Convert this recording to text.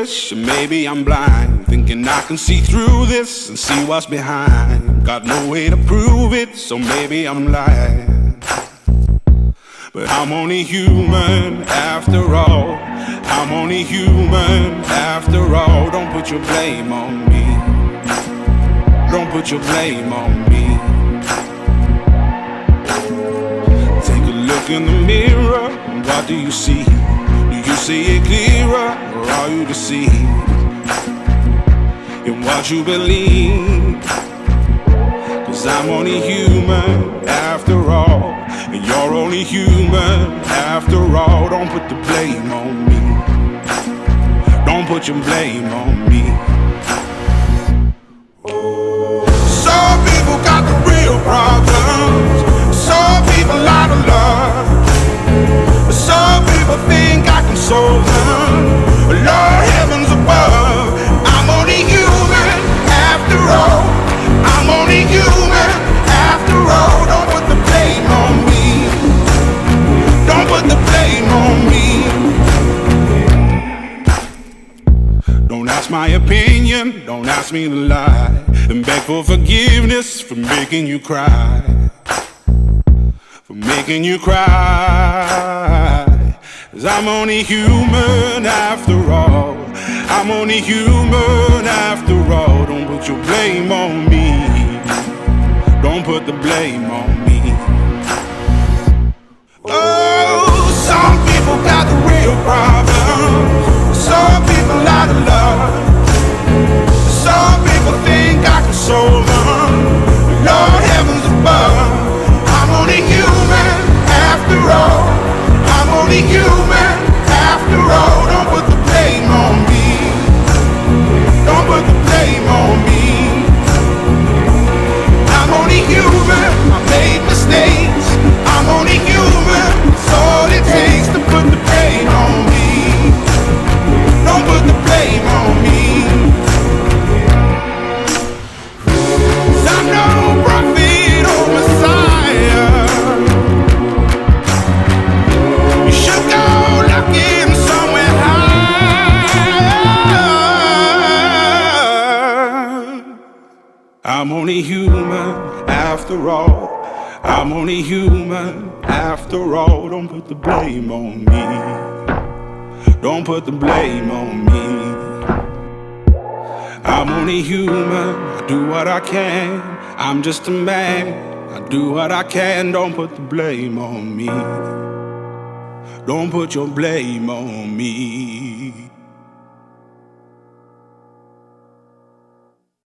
foolish, or maybe I'm blind, thinking I can see through this and see what's behind. Got no way to prove it, so maybe I'm lying. But I'm only human after all. I'm only human after all. Don't put your blame on me. Don't put your blame on me. Take a look in the mirror, and what do you see? Do you see it clearer, or are you deceived in what you believe? 'Cause I'm only human after all, and you're only human after all. Don't put the blame on me. Don't put your blame on me. Some people got the real problems. Some people out of love. Some people think I can solve them. Lord, heavens above, I'm only human after all. I'm only human after all. Don't put the blame on me. Don't put the blame on me. Don't ask my opinion, don't ask me to lie, and beg for forgiveness for making you cry. For making you cry. 'Cause I'm only human after all. I'm only human after all. Don't put your blame on me. Don't put the blame on me. Oh, some people got the real problems. Some people out of love. Some people think I can solve them. Lord, heavens above, I'm only human after all. I'm only human after all. Don't put the blame on me. Don't put the blame on me. I'm only human, I made mistakes. I'm only human, it's all it takes to put the blame on me. Don't put the blame on me. 'Cause I'm no prophet or Messiah. You should go looking somewhere higher. I'm only human after all. I'm only human after all. Don't put the blame on me. Don't put the blame on me. I'm only human, I do what I can. I'm just a man, I do what I can. Don't put the blame on me. Don't put your blame on me.